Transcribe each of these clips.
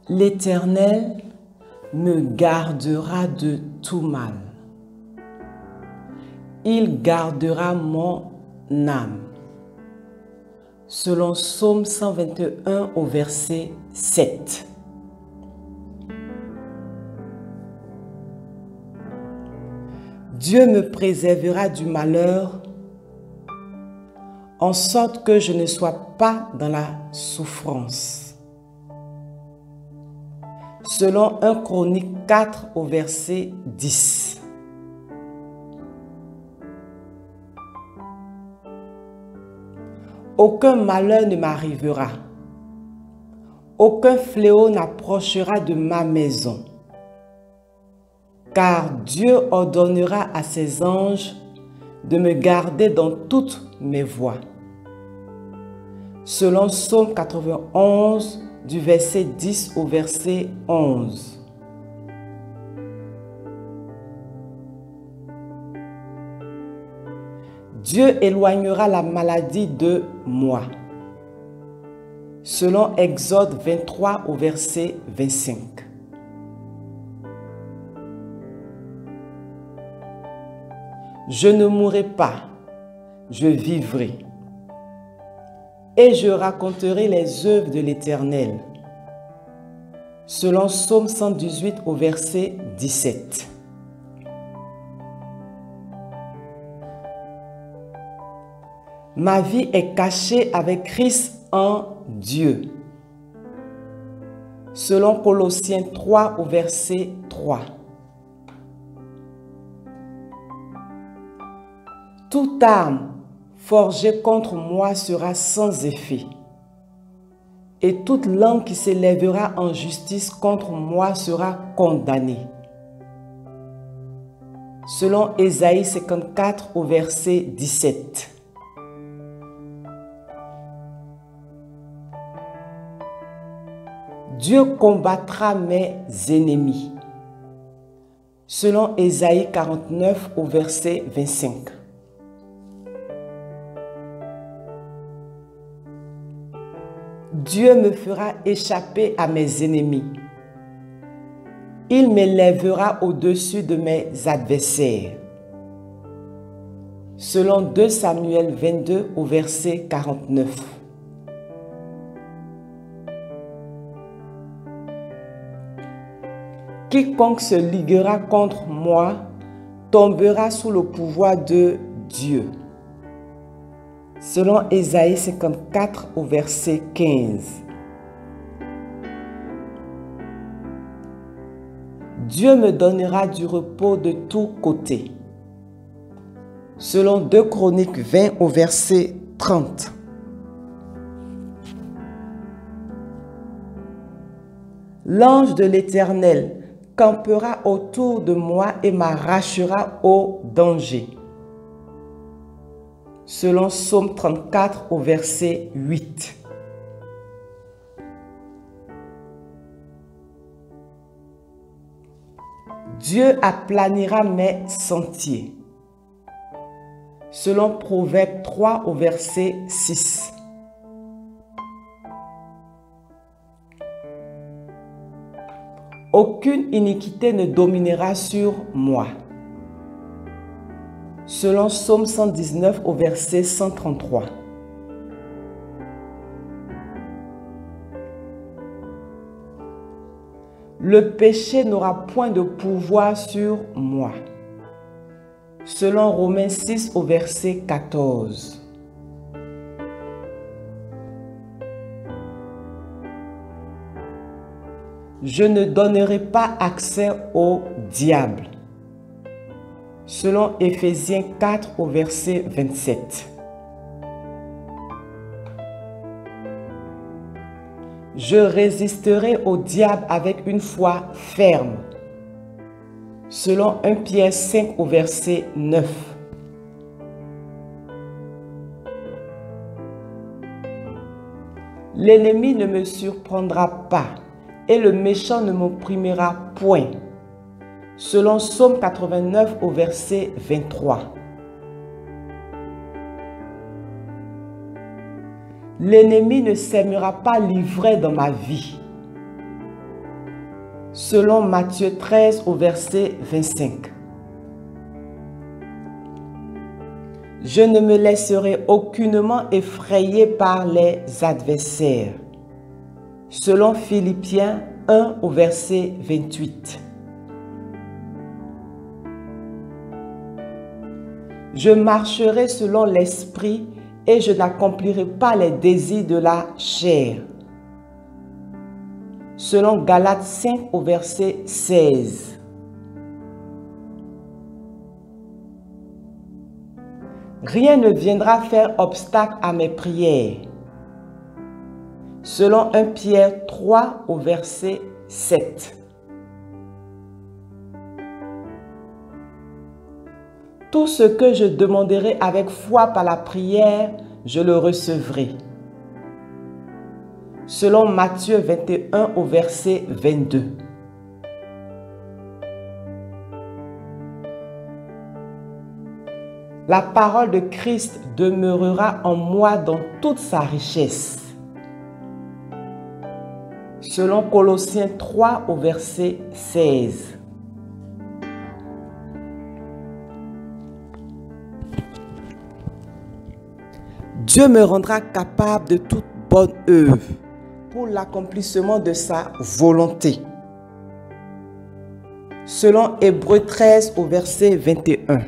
L'Éternel me gardera de tout mal. Il gardera mon âme. Selon Psaume 121 au verset 7. Dieu me préservera du malheur, en sorte que je ne sois pas dans la souffrance. Selon 1 Chronique 4 au verset 10. Aucun malheur ne m'arrivera. Aucun fléau n'approchera de ma maison. Car Dieu ordonnera à ses anges de me garder dans toutes mes voies. Selon Psaume 91, du verset 10 au verset 11. Dieu éloignera la maladie de moi. Selon Exode 23 au verset 25. Je ne mourrai pas, je vivrai. Et je raconterai les œuvres de l'Éternel. Selon Psaume 118 au verset 17. Ma vie est cachée avec Christ en Dieu. Selon Colossiens 3 au verset 3. Toute arme forgée contre moi sera sans effet, et toute langue qui s'élèvera en justice contre moi sera condamnée. Selon Ésaïe 54 au verset 17. Dieu combattra mes ennemis. Selon Ésaïe 49 au verset 25. Dieu me fera échapper à mes ennemis. Il m'élèvera au-dessus de mes adversaires. Selon 2 Samuel 22 au verset 49. Quiconque se liguera contre moi tombera sous le pouvoir de Dieu. Selon Ésaïe 54 au verset 15. Dieu me donnera du repos de tous côtés. Selon 2 Chroniques 20 au verset 30. L'ange de l'Éternel campera autour de moi et m'arrachera au danger. Selon Psaume 34 au verset 8. Dieu aplanira mes sentiers. Selon Proverbe 3 au verset 6. Aucune iniquité ne dominera sur moi. Selon Psaume 119 au verset 133. Le péché n'aura point de pouvoir sur moi. Selon Romains 6 au verset 14. Je ne donnerai pas accès au diable. Selon Éphésiens 4 au verset 27. Je résisterai au diable avec une foi ferme. Selon 1 Pierre 5 au verset 9. L'ennemi ne me surprendra pas et le méchant ne m'opprimera point. Selon Psaume 89 au verset 23. L'ennemi ne sèmera pas l'ivraie dans ma vie. Selon Matthieu 13 au verset 25. Je ne me laisserai aucunement effrayer par les adversaires. Selon Philippiens 1 au verset 28. Je marcherai selon l'esprit et je n'accomplirai pas les désirs de la chair. Selon Galates 5 au verset 16. Rien ne viendra faire obstacle à mes prières. Selon 1 Pierre 3 au verset 7. Tout ce que je demanderai avec foi par la prière, je le recevrai. Selon Matthieu 21 au verset 22. La parole de Christ demeurera en moi dans toute sa richesse. Selon Colossiens 3 au verset 16. Dieu me rendra capable de toute bonne œuvre pour l'accomplissement de sa volonté. Selon Hébreux 13 au verset 21.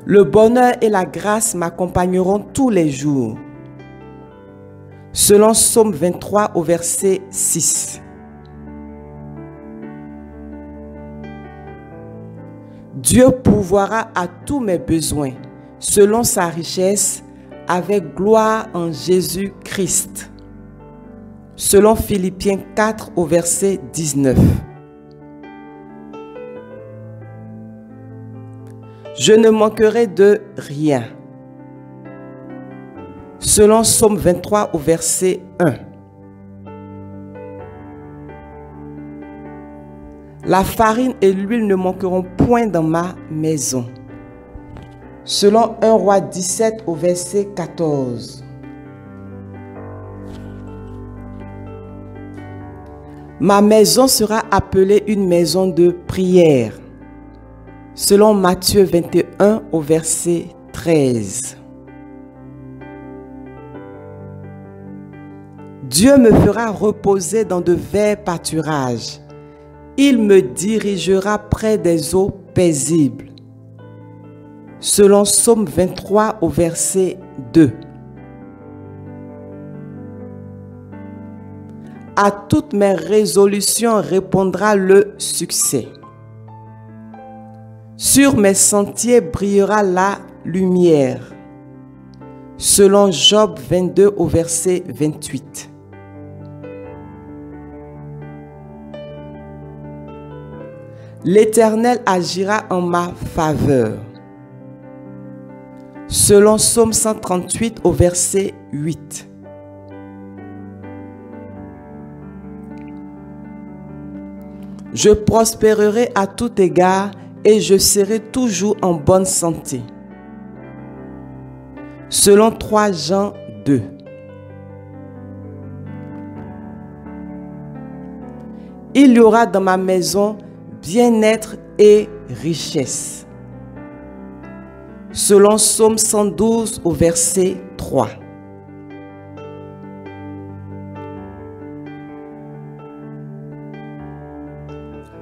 Le bonheur et la grâce m'accompagneront tous les jours. Selon Psaume 23 au verset 6. Dieu pourvoira à tous mes besoins, selon sa richesse, avec gloire en Jésus-Christ. Selon Philippiens 4 au verset 19. Je ne manquerai de rien. Selon Psaume 23 au verset 1. La farine et l'huile ne manqueront point dans ma maison. Selon 1 Roi 17 au verset 14. Ma maison sera appelée une maison de prière. Selon Matthieu 21 au verset 13. Dieu me fera reposer dans de verts pâturages. Il me dirigera près des eaux paisibles. Selon Psaume 23 au verset 2. À toutes mes résolutions répondra le succès. Sur mes sentiers brillera la lumière. Selon Job 22 au verset 28. L'Éternel agira en ma faveur. Selon Psaume 138 au verset 8. Je prospérerai à tout égard et je serai toujours en bonne santé. Selon 3 Jean 2. Il y aura dans ma maison bien-être et richesse. Selon Psaume 112 au verset 3.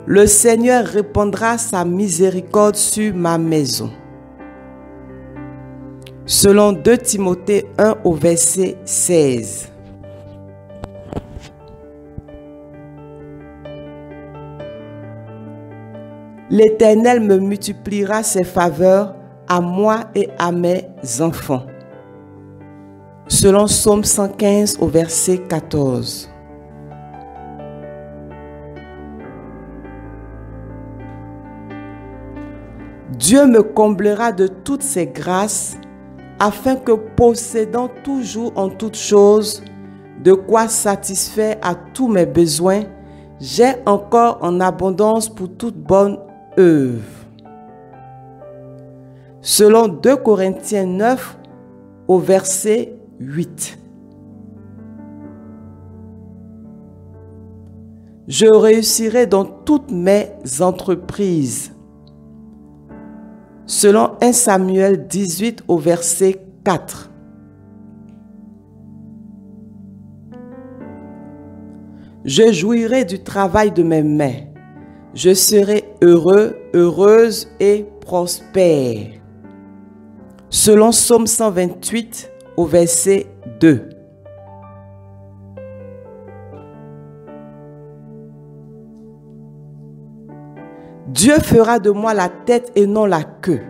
Le Seigneur répandra sa miséricorde sur ma maison. Selon 2 Timothée 1 au verset 16. L'Éternel me multipliera ses faveurs à moi et à mes enfants. Selon Psaume 115 au verset 14. Dieu me comblera de toutes ses grâces, afin que, possédant toujours en toutes choses, de quoi satisfaire à tous mes besoins, j'ai encore en abondance pour toute bonne œuvre. Selon 2 Corinthiens 9 au verset 8. Je réussirai dans toutes mes entreprises. Selon 1 Samuel 18 au verset 4. Je jouirai du travail de mes mains. Je serai heureux, heureuse et prospère. Selon Psaume 128 au verset 2. Dieu fera de moi la tête et non la queue.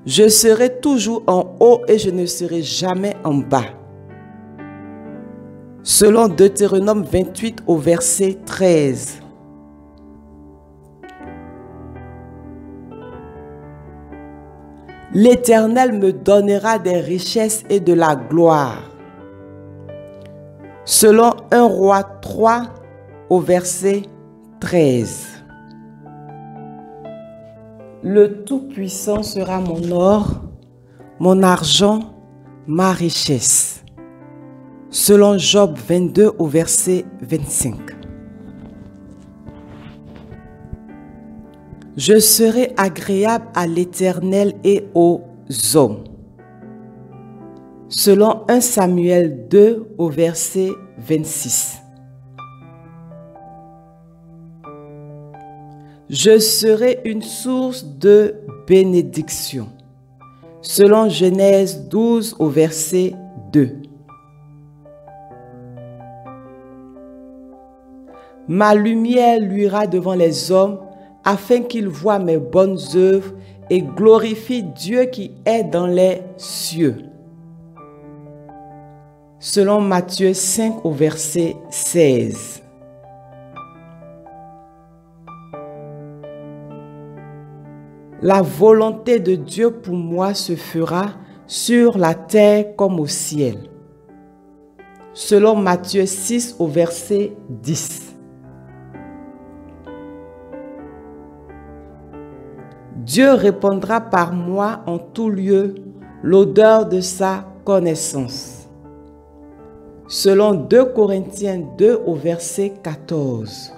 Je serai toujours en haut et je ne serai jamais en bas. Selon Deutéronome 28 au verset 13. L'Éternel me donnera des richesses et de la gloire. Selon 1 Roi 3 au verset 13. Le Tout-Puissant sera mon or, mon argent, ma richesse. Selon Job 22 au verset 25. Je serai agréable à l'Éternel et aux hommes. Selon 1 Samuel 2 au verset 26. Je serai une source de bénédiction. Selon Genèse 12 au verset 2. Ma lumière luira devant les hommes, afin qu'ils voient mes bonnes œuvres et glorifient Dieu qui est dans les cieux. Selon Matthieu 5 au verset 16. La volonté de Dieu pour moi se fera sur la terre comme au ciel. Selon Matthieu 6 au verset 10. Dieu répandra par moi en tout lieu l'odeur de sa connaissance. Selon 2 Corinthiens 2 au verset 14.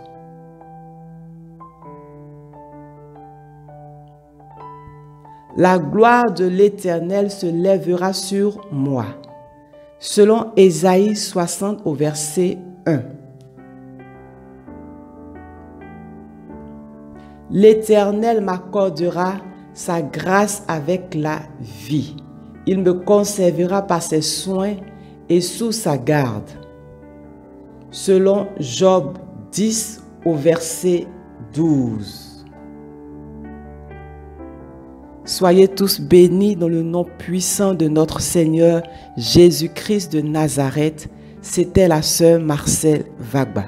La gloire de l'Éternel se lèvera sur moi. Selon Ésaïe 60 au verset 1. L'Éternel m'accordera sa grâce avec la vie. Il me conservera par ses soins et sous sa garde. Selon Job 10 au verset 12. Soyez tous bénis dans le nom puissant de notre Seigneur Jésus-Christ de Nazareth. C'était la sœur Marcelle Vagba.